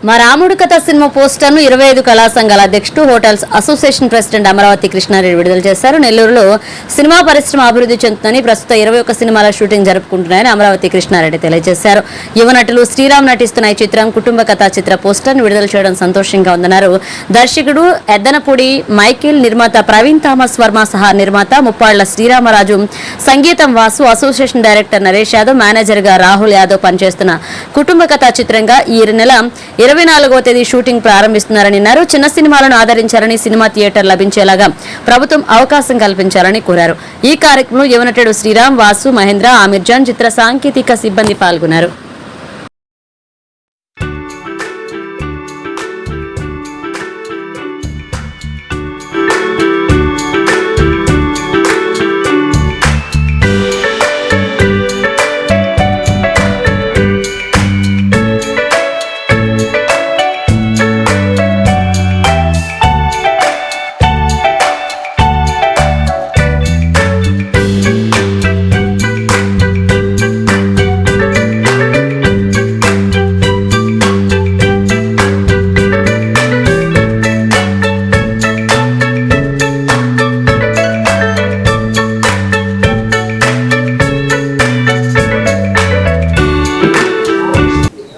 మా రాముడు కథ సినిమా పోస్టర్ను 25 కళా సంఘాల అధ్యక్షుడు hotels association president Amaravati Krishna Reddy విడుదల చేశారు. నెల్లూరులో సినిమా పరిశ్రమ అభివృద్ధి చెందుతుందని, ప్రస్తుత 21 సినిమాల షూటింగ్ జరుపుకుంటున్నాయని అమరావతి కృష్ణారెడ్డి తెలియజేశారు. యువ నటులు శ్రీరామ్ నటిస్తున్న ఈ చిత్రం కుటుంబ కథా చిత్ర పోస్టర్ను విడుదల చేయడం సంతోషంగా ఉందన్నారు. దర్శకుడు ఎద్దనపూడి మైకేల్, నిర్మాత ప్రవీణ్ థామస్ వర్మ సహా నిర్మాత ముప్పాళ్ల శ్రీరామరాజు, సంగీతం వాసు, అసోసియేషన్ డైరెక్టర్ నరేష్ యాదవ్, మేనేజర్గా రాహుల్ యాదవ్ పనిచేస్తున్న కుటుంబ కథా చిత్రంగా ఈ నెల 24వ తేదీ షూటింగ్ ప్రారంభిస్తున్నారని అన్నారు. చిన్న సినిమాలను ఆదరించాలని, సినిమా థియేటర్ లభించేలాగా ప్రభుత్వం అవకాశం కల్పించాలని కోరారు. ఈ కార్యక్రమంలో యువనటుడు శ్రీరామ్, వాసు, మహేంద్ర, ఆమిర్ జాన్, చిత్ర సాంకేతిక సిబ్బంది పాల్గొన్నారు.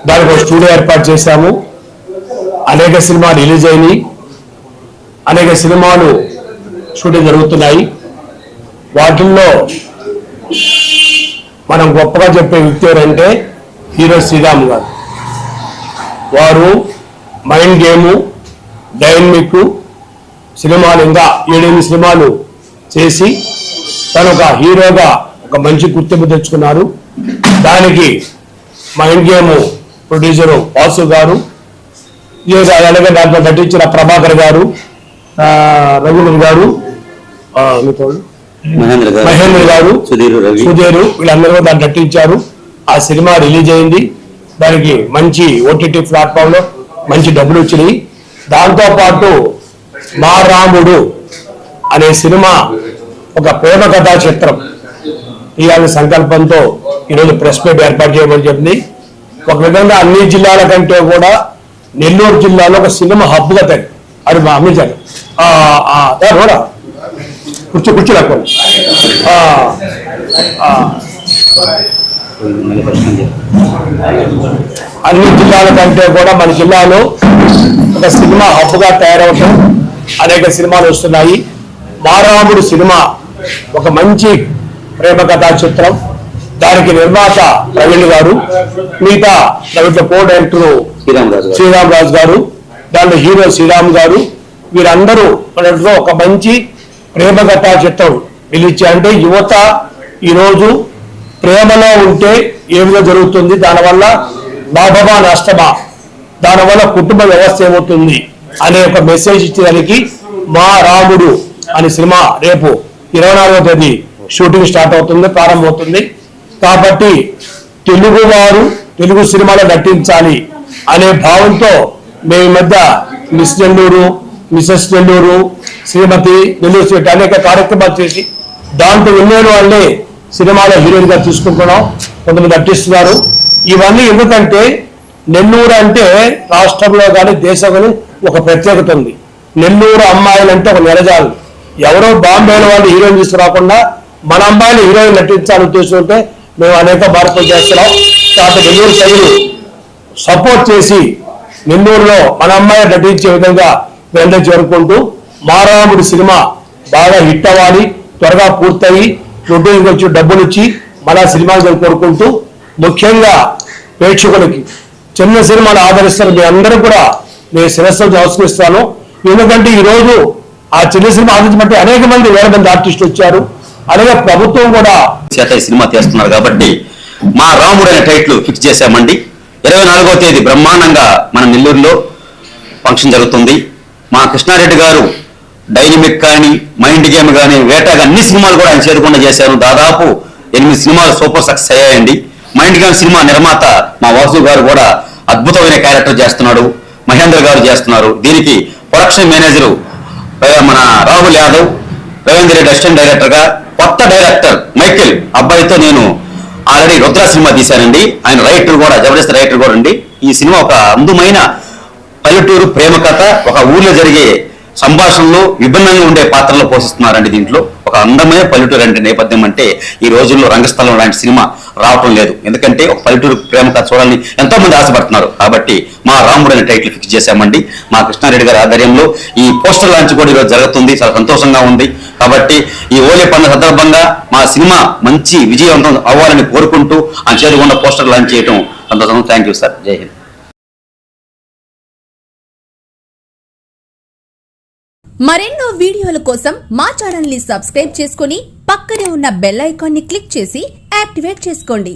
దానికి ఒక స్టూడియో ఏర్పాటు చేశాము. అనేక సినిమాలు రిలీజ్ అయినాయి, అనేక సినిమాలు షూటింగ్ జరుగుతున్నాయి. వాటిల్లో మనం గొప్పగా చెప్పే వ్యక్తి ఎవరంటే హీరో శ్రీరామ్ గారు. వారు మైండ్ గేము, డైనమిక్ సినిమాలు, ఇంకా 7 సినిమాలు చేసి తను ఒక హీరోగా ఒక మంచి గుర్తింపు తెచ్చుకున్నారు. దానికి మైండ్ గేము ప్రొడ్యూసరు వాసు గారు, అలాగే దాంట్లో నటించిన ప్రభాకర్ గారు, రఘువన్ గారు, మహేంద్ర గారు, సుధీర్, వీళ్ళందరూ దాన్ని నటించారు. ఆ సినిమా రిలీజ్ అయింది. దానికి మంచి ఓటీటీ ప్లాట్ఫామ్ లో మంచి డబ్బులు వచ్చినాయి. దాంతోపాటు మా రాముడు అనే సినిమా ఒక ప్రేమ కథా చిత్రం తీయాలని సంకల్పంతో ఈరోజు ప్రెస్ మీట్ ఏర్పాటు చేయమని చెప్పింది. ఒక విధంగా అన్ని జిల్లాల కంటే కూడా నెల్లూరు జిల్లాలో ఒక సినిమా హబ్గా తగ్గి అది మా అమ్మిజారు కూడా కూర్చోలేక అన్ని జిల్లాల కంటే కూడా మన జిల్లాలో ఒక సినిమా హబ్గా తయారవటం, అనేక సినిమాలు వస్తున్నాయి. మారాముడు సినిమా ఒక మంచి ప్రేమ కథా చిత్రం. దానికి నిర్మాత ప్రవీణ్ గారు, మిగతా దాంట్లో కో డైరెక్టర్ శ్రీరామ్ రాజు గారు, దాంట్లో హీరో శ్రీరామ్ గారు, వీరందరూ ఒక మంచి ప్రేమ కథా చిత్రం రిలీజ్ అంటే యువత ఈరోజు ప్రేమలో ఉంటే ఏ విధంగా జరుగుతుంది, దానివల్ల లాభమా నష్టమా, దానివల్ల కుటుంబ వ్యవస్థ ఏమవుతుంది అనే ఒక మెసేజ్ ఇచ్చేదానికి మా రాముడు అనే సినిమా రేపు 24వ తేదీ షూటింగ్ స్టార్ట్ అవుతుంది, ప్రారంభమవుతుంది. కాబట్టి తెలుగువారు తెలుగు సినిమాలో నటించాలి అనే భావంతో మేము మధ్య మిస్ నెల్లూరు, మిసెస్ నెల్లూరు, శ్రీమతి నెల్లూరు స్వీట్ అనేక కార్యక్రమాలు చేసి దాంట్లో విన్నోని వాళ్ళే సినిమాలో హీరోయిన్ గా తీసుకుంటున్నాం. కొంతమంది నటిస్తున్నారు. ఇవన్నీ ఎందుకంటే నెల్లూరు అంటే రాష్ట్రంలో కానీ దేశం కానీ ఒక ప్రత్యేకత ఉంది. నెల్లూరు అమ్మాయిలు అంటే ఒక నెలజాలు. ఎవరో బాంబేలో వాళ్ళు హీరోయిన్ తీసుకురాకుండా మన అమ్మాయిలు హీరోయిన్ నటించాలని ఉద్దేశంతో మేము అనేక మార్పులు చేస్తున్నాం. కాబట్టి నెల్లూరు ప్రజలు సపోర్ట్ చేసి నెల్లూరులో మన అమ్మాయి నటించే విధంగా వెంటనే చేరుకుంటూ మారాముడి సినిమా బాగా హిట్ అవ్వాలి, త్వరగా పూర్తయి షూటింగ్ వచ్చి డబ్బులు ఇచ్చి మళ్ళా సినిమాలు కోరుకుంటూ, ముఖ్యంగా ప్రేక్షకులకి చిన్న సినిమాలు ఆదరిస్తారు. మీ అందరూ కూడా నేను శిరస్సు నమస్కరిస్తాను. ఎందుకంటే ఈరోజు ఆ చిన్న సినిమా ఆదరించబట్టి అనేక మంది, వేల మంది ఆర్టిస్టులు వచ్చారు. అలాగే ప్రభుత్వం కూడా సినిమా తీస్తున్నారు కాబట్టి మా రాముడు అనే టైటిల్ ఫిక్స్ చేశామండి. 24వ తేదీ బ్రహ్మాండంగా మన నెల్లూరులో ఫంక్షన్ జరుగుతుంది. మా కృష్ణారెడ్డి గారు డైనమిక్ కానీ, మైండ్ గేమ్ కానీ, వేట అన్ని సినిమాలు కూడా ఆయన చేరుకుండా చేశారు. దాదాపు 8 సినిమాలు సూపర్ సక్సెస్ అయ్యాయండి. మైండ్ గేమ్ సినిమా నిర్మాత మా వాసు గారు కూడా అద్భుతమైన క్యారెక్టర్ చేస్తున్నాడు. మహేంద్ర గారు చేస్తున్నారు. దీనికి ప్రొడక్షన్ మేనేజరు మన రాహుల్ యాదవ్, రవీంద్ర రెడ్డి అసిస్టెంట్ డైరెక్టర్ గా, కొత్త డైరెక్టర్ మైకేల్ అబ్బాయితో నేను ఆల్రెడీ రుద్ర సినిమా తీశానండి. ఆయన రైటర్ కూడా, జబర్దస్త్ రైటర్ కూడా అండి. ఈ సినిమా ఒక అందమైన పల్లెటూరు ప్రేమ కథ, ఒక ఊర్లో జరిగే సంభాషణలు విభిన్నంగా ఉండే పాత్రలు పోషిస్తున్నారండి. దీంట్లో ఒక అందమైన పల్లెటూరు అంటే నేపథ్యం అంటే ఈ రోజుల్లో రంగస్థలం లాంటి సినిమా రావటం లేదు. ఎందుకంటే ఒక పల్లెటూరు ప్రేమ కథ చూడాలని ఎంతో మంది ఆశపడుతున్నారు. కాబట్టి మా రాముడు అనే టైటిల్ ఫిక్స్ చేశామండి. మా కృష్ణారెడ్డి గారి ఆధ్వర్యంలో ఈ పోస్టర్ లాంచ్ కూడా ఈరోజు జరుగుతుంది. చాలా సంతోషంగా ఉంది. కాబట్టి ఈ హోలీ పండుగ సందర్భంగా మా సినిమా మంచి విజయవంతం అవ్వాలని కోరుకుంటూ ఆ చేరుకున్న పోస్టర్ లాంచ్ చేయడం సంతోషం. Thank you sir. జై హింద్. మరెన్నో వీడియోల కోసం మా ఛానల్ ని సబ్స్క్రైబ్ చేసుకుని పక్కనే ఉన్న బెల్ ఐకాన్ ని క్లిక్ చేసి యాక్టివేట్ చేసుకోండి.